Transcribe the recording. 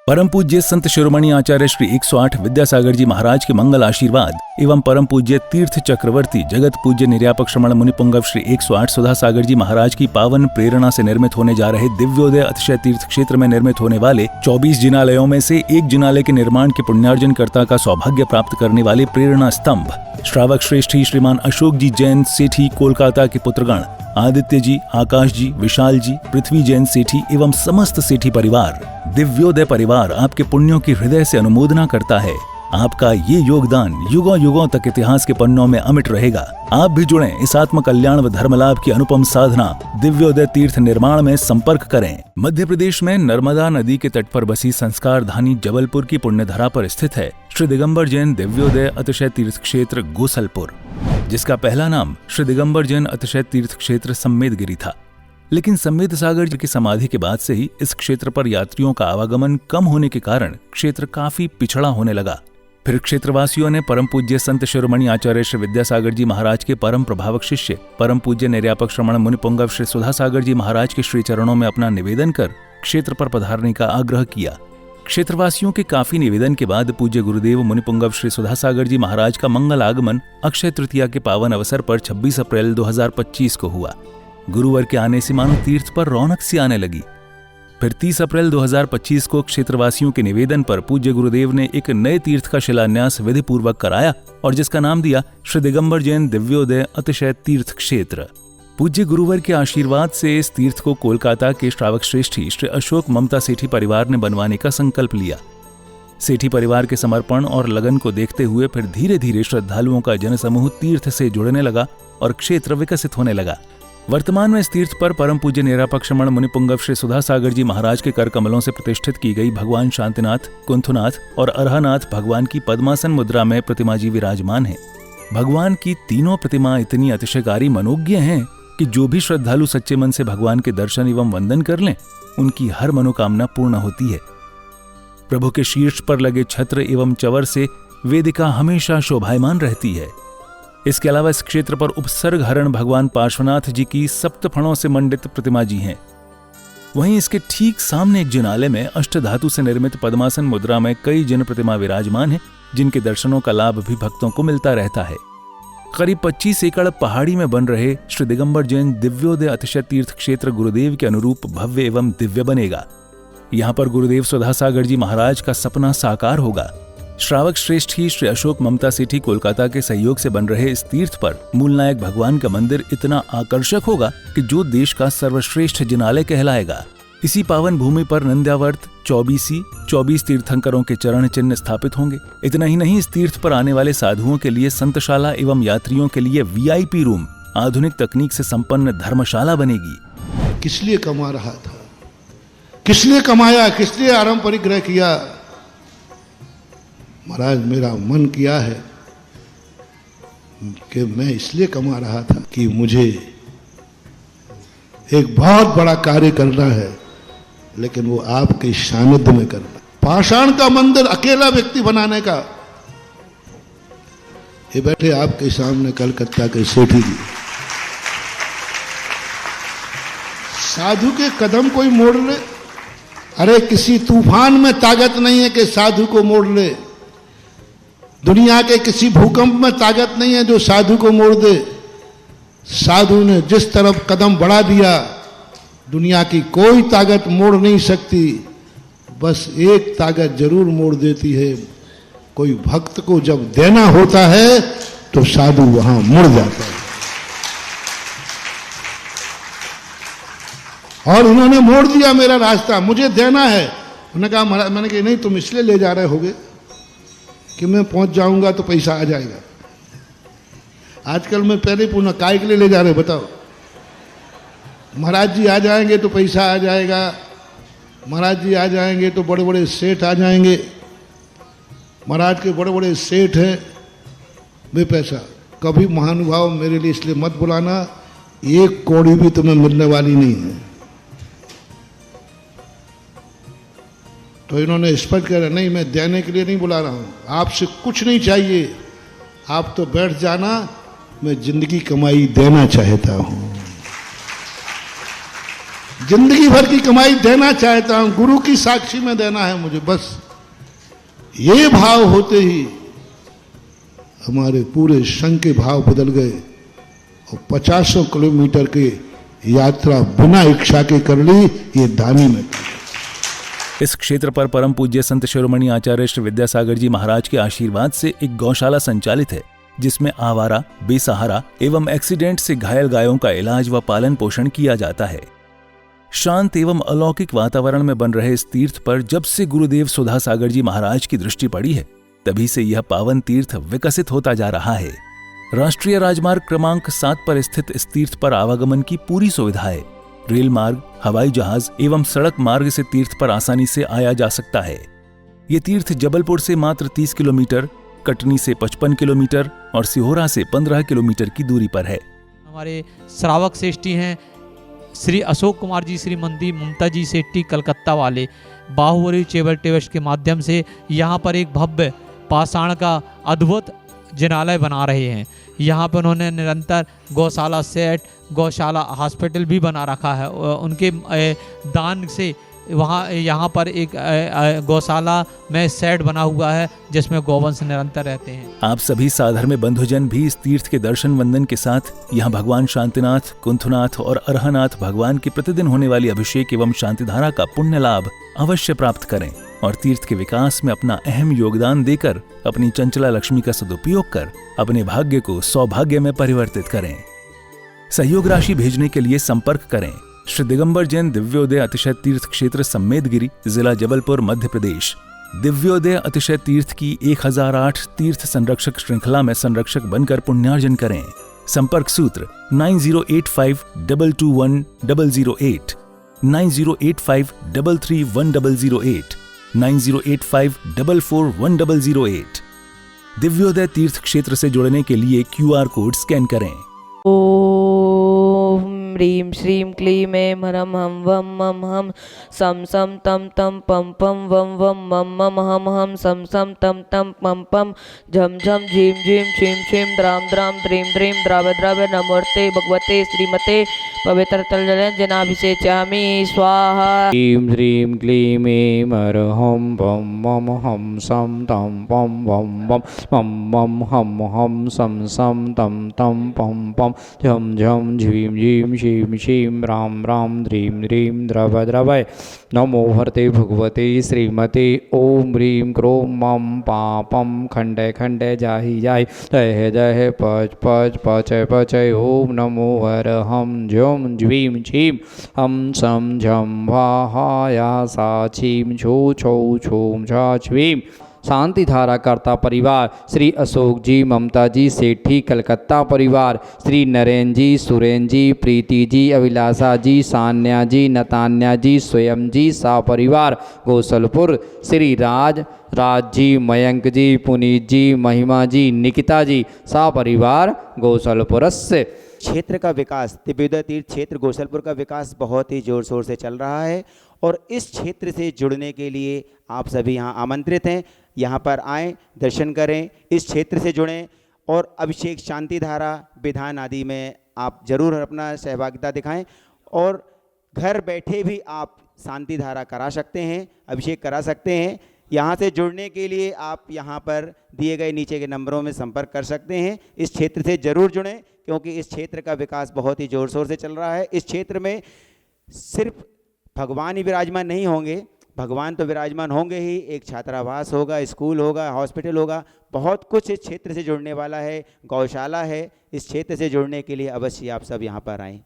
परम पूज्य संत शिरोमणि आचार्य श्री 108 विद्यासागर जी महाराज के मंगल आशीर्वाद एवं परम पूज्य तीर्थ चक्रवर्ती जगत पूज्य निर्यापक श्रमण मुनिपुंगव श्री 108 सुधा सागर जी महाराज की पावन प्रेरणा से निर्मित होने जा रहे दिव्योदय अतिशय तीर्थ क्षेत्र में निर्मित होने वाले 24 जिनालयों में से एक जिनालय के निर्माण के पुण्यार्जन कर्ता का सौभाग्य प्राप्त करने वाले प्रेरणा स्तंभ श्रावक श्रेष्ठी श्रीमान अशोक जी जैन सेठी कोलकाता के पुत्रगण आदित्य जी, आकाश जी, विशाल जी, पृथ्वी जैन सेठी एवं समस्त सेठी परिवार, दिव्योदय परिवार आपके पुण्यों की हृदय से अनुमोदना करता है। आपका ये योगदान युगों युगों तक इतिहास के पन्नों में अमिट रहेगा। आप भी जुड़ें इस आत्म कल्याण व धर्म लाभ की अनुपम साधना दिव्योदय तीर्थ निर्माण में संपर्क करें। मध्य प्रदेश में नर्मदा नदी के तट पर बसी संस्कार धानी जबलपुर की पुण्यधरा पर स्थित है श्री दिगंबर जैन दिव्योदय अतिशय तीर्थ क्षेत्र गोसलपुर, जिसका पहला नाम श्री दिगंबर जैन अतिशय तीर्थ क्षेत्र सम्मेदगिरी था। लेकिन सम्मेद सागर जी की समाधि के बाद से ही इस क्षेत्र पर यात्रियों का आवागमन कम होने के कारण क्षेत्र काफी पिछड़ा होने लगा। फिर क्षेत्रवासियों ने परम पूज्य संत शिरोमणि आचार्य श्री विद्यासागर जी महाराज के परम प्रभावक शिष्य परम पूज्य निर्यापक श्रमण मुनिपुंगव श्री सुधा सागर जी महाराज के श्री चरणों में अपना निवेदन कर क्षेत्र पर पधारने का आग्रह किया। क्षेत्रवासियों के काफी निवेदन के बाद पूज्य गुरुदेव मुनिपुंगव श्री सुधा सागर जी महाराज का मंगल आगमन अक्षय तृतीया के पावन अवसर पर 26 अप्रैल 2025 को हुआ। गुरुवार के आने से मानो तीर्थ पर रौनक सी आने लगी। फिर 30 अप्रैल 2025 को क्षेत्रवासियों के निवेदन पर पूज्य गुरुदेव ने एक नए तीर्थ का शिलान्यास विधि पूर्वक कराया और जिसका नाम दिया श्री दिगंबर जैन दिव्योदय अतिशय तीर्थ क्षेत्र। पूज्य गुरुवर के आशीर्वाद से इस तीर्थ को कोलकाता के श्रावक श्रेष्ठी श्री अशोक ममता सेठी परिवार ने बनवाने का संकल्प लिया। सेठी परिवार के समर्पण और लगन को देखते हुए फिर धीरे धीरे श्रद्धालुओं का जनसमूह तीर्थ से जुड़ने लगा और क्षेत्र विकसित होने लगा। वर्तमान में इस तीर्थ पर परम पूज्य निर्यापक श्रमण मुनिपुंगव श्री सुधा सागर जी महाराज के कर कमलों से प्रतिष्ठित की गई भगवान शांतिनाथ, कुंथुनाथ और अरहनाथ भगवान की पद्मासन मुद्रा में प्रतिमा जी विराजमान है। भगवान की तीनों प्रतिमा इतनी अतिशयकारी मनोज्ञ हैं कि जो भी श्रद्धालु सच्चे मन से भगवान के दर्शन एवं वंदन कर लें, उनकी हर मनोकामना पूर्ण होती है। प्रभु के शीर्ष पर लगे छत्र एवं चवर से वेदिका हमेशा शोभायमान रहती है। इसके अलावा इस क्षेत्र पर उपसर्ग हरण भगवान पार्श्वनाथ जी की सप्तफणों से मंडित प्रतिमा जी हैं। वहीं इसके ठीक सामने एक जिनालय में अष्टधातु से निर्मित पद्मासन मुद्रा में कई जिन प्रतिमा विराजमान हैं, जिनके दर्शनों का लाभ भी भक्तों को मिलता रहता है। करीब 25 एकड़ पहाड़ी में बन रहे श्री दिगंबर जैन दिव्योदय अतिशय तीर्थ क्षेत्र गुरुदेव के अनुरूप भव्य एवं दिव्य बनेगा। यहाँ पर गुरुदेव सुधा सागर जी महाराज का सपना साकार होगा। श्रावक श्रेष्ठी श्री अशोक ममता सेठी कोलकाता के सहयोग से बन रहे इस तीर्थ पर मूलनायक भगवान का मंदिर इतना आकर्षक होगा कि जो देश का सर्वश्रेष्ठ जिनालय कहलाएगा। इसी पावन भूमि पर नंद्यावर्त 24 तीर्थंकरों के चरण चिन्ह स्थापित होंगे। इतना ही नहीं, इस तीर्थ पर आने वाले साधुओं के लिए संतशाला एवं यात्रियों के लिए VIP रूम, आधुनिक तकनीक से संपन्न धर्मशाला बनेगी। किस लिए कमा रहा था, किस लिए कमाया, किस लिए आराम परिग्रह किया? महाराज मेरा मन किया है कि मैं इसलिए कमा रहा था कि मुझे एक बहुत बड़ा कार्य करना है, लेकिन वो आपके सानिध्य में करना। पाषाण का मंदिर अकेला व्यक्ति बनाने का। ये बैठे आपके सामने कलकत्ता के सेठी जी, साधु के कदम कोई मोड़ ले। अरे किसी तूफान में ताकत नहीं है कि साधु को मोड़ ले। दुनिया के किसी भूकंप में ताकत नहीं है जो साधु को मोड़ दे। साधु ने जिस तरफ कदम बढ़ा दिया, दुनिया की कोई ताकत मोड़ नहीं सकती। बस एक ताकत जरूर मोड़ देती है, कोई भक्त को जब देना होता है तो साधु वहां मुड़ जाता है। और उन्होंने मोड़ दिया मेरा रास्ता, मुझे देना है। उन्होंने कहा महाराज, मैंने कहा नहीं, तुम इसलिए ले जा रहे होगे कि मैं पहुंच जाऊंगा तो पैसा आ जाएगा। आजकल मैं पहले पूछना काय के लिए ले जा रहे बताओ? महाराज जी आ जाएंगे तो पैसा आ जाएगा, महाराज जी आ जाएंगे तो बड़े बड़े सेठ आ जाएंगे, महाराज के बड़े बड़े सेठ हैं, वे पैसा। कभी महानुभाव मेरे लिए इसलिए मत बुलाना, एक कौड़ी भी तुम्हें मिलने वाली नहीं है। तो इन्होंने स्पष्ट कहा नहीं, मैं देने के लिए नहीं बुला रहा हूं, आपसे कुछ नहीं चाहिए, आप तो बैठ जाना, मैं जिंदगी कमाई देना चाहता हूं। जिंदगी भर की कमाई देना चाहता हूं, गुरु की साक्षी में देना है मुझे, बस ये भाव होते ही हमारे पूरे संघ के भाव बदल गए और 50 किलोमीटर की यात्रा बिना इच्छा के कर ली, ये दानी में। इस क्षेत्र पर परम पूज्य संत शिरोमणि आचार्य श्री विद्यासागर जी महाराज के आशीर्वाद से एक गौशाला संचालित है, जिसमें आवारा, बेसहारा एवं एक्सीडेंट से घायल गायों का इलाज व पालन पोषण किया जाता है। शांत एवं अलौकिक वातावरण में बन रहे इस तीर्थ पर जब से गुरुदेव सुधा सागर जी महाराज की दृष्टि पड़ी है, तभी से यह पावन तीर्थ विकसित होता जा रहा है। राष्ट्रीय राजमार्ग क्रमांक 7 पर स्थित इस तीर्थ पर आवागमन की पूरी सुविधा है। रेल मार्ग, हवाई जहाज एवं सड़क मार्ग से तीर्थ पर आसानी से आया जा सकता है। ये तीर्थ जबलपुर से मात्र 30 किलोमीटर, कटनी से 55 किलोमीटर और सिहोरा से 15 किलोमीटर की दूरी पर है। हमारे श्रावक श्रेष्ठी हैं श्री अशोक कुमार जी, श्रीमती ममता जी सेट्टी कलकत्ता वाले, बाहुबली चेबल टेवश के माध्यम से यहाँ पर एक भव्य पाषाण का अद्भुत जिनालय बना रहे हैं। यहाँ पर उन्होंने निरंतर गौशाला सेट, गौशाला हॉस्पिटल भी बना रखा है। उनके दान से वहाँ यहाँ पर एक गौशाला में सेट बना हुआ है जिसमें गौवंश निरंतर रहते हैं। आप सभी साधर्म्य बंधुजन भी इस तीर्थ के दर्शन वंदन के साथ यहाँ भगवान शांतिनाथ, कुंथनाथ और अरहनाथ भगवान की प्रतिदिन होने वाली अभिषेक एवं शांतिधारा का पुण्य लाभ अवश्य प्राप्त करें और तीर्थ के विकास में अपना अहम योगदान देकर अपनी चंचला लक्ष्मी का सदुपयोग कर अपने भाग्य को सौभाग्य में परिवर्तित करें। सहयोग राशि भेजने के लिए संपर्क करें श्री दिगंबर जैन दिव्योदय अतिशय तीर्थ क्षेत्र सम्मेदगिरी, जिला जबलपुर, मध्य प्रदेश। दिव्योदय अतिशय तीर्थ की 1008 तीर्थ संरक्षक श्रृंखला में संरक्षक बनकर पुण्यार्जन करें। संपर्क सूत्र 9085221008, 9085331008, 9085441008। दिव्योदय तीर्थ क्षेत्र से जुड़ने के लिए QR कोड स्कैन करें। ओम ह्रीं श्रीं क्लीं ऐं ह्रं हं वं मं हं सं सं तं तं पं पं वं वं मं मं हं हं सं सं तं तं पं पं झं झं झीं झीं छीं छीं द्रां द्रां द्रीं द्रीं द्राव द्राव नमोर्ते भगवते श्रीमते पवित्र तलजनाभिषेचामि स्वाहा। ह्रीं श्रीं क्लीं ऐं ह्रं वं मं हं सं तं पं वं वं मं मं हं हं सं सं तं तं पं पं झं झं झीं झीं शीं शीं रां रां द्रीं द्रीं द्रव द्रवय नमो हरते भगवते श्रीमते। ओम ह्रीं क्रों मं पापं खंडे खंडे जाहि जाहि जय जय पच पच पचय पचय। ओम नमो हर हम झुं ज्वीं छीं हम सं झं भाहाया सा छीं छो छौ छूं छा छ्वीं। शांतिधारा कर्ता परिवार श्री अशोक जी, ममता जी सेठी कलकत्ता परिवार, श्री नरेंद्र जी, सुरेंद्र जी, प्रीति जी, अभिलाषा जी, सान्या जी, नतान्या जी, स्वयं जी सा परिवार गोसलपुर, श्री राज जी, मयंक जी, पुनीत जी, महिमा जी, निकिता जी सा परिवार गोसलपुर से। क्षेत्र का विकास, दिव्योदय तीर्थ क्षेत्र गोसलपुर का विकास बहुत ही ज़ोर शोर से चल रहा है और इस क्षेत्र से जुड़ने के लिए आप सभी यहाँ आमंत्रित हैं। यहाँ पर आएँ, दर्शन करें, इस क्षेत्र से जुड़ें और अभिषेक, शांतिधारा, विधान आदि में आप जरूर अपना सहभागिता दिखाएं और घर बैठे भी आप शांतिधारा करा सकते हैं, अभिषेक करा सकते हैं। यहाँ से जुड़ने के लिए आप यहाँ पर दिए गए नीचे के नंबरों में संपर्क कर सकते हैं। इस क्षेत्र से ज़रूर जुड़ें क्योंकि इस क्षेत्र का विकास बहुत ही ज़ोर शोर से चल रहा है। इस क्षेत्र में सिर्फ भगवान ही विराजमान नहीं होंगे, भगवान तो विराजमान होंगे ही, एक छात्रावास होगा, स्कूल होगा, हॉस्पिटल होगा, बहुत कुछ इस क्षेत्र से जुड़ने वाला है, गौशाला है। इस क्षेत्र से जुड़ने के लिए अवश्य आप सब यहाँ पर आएँ।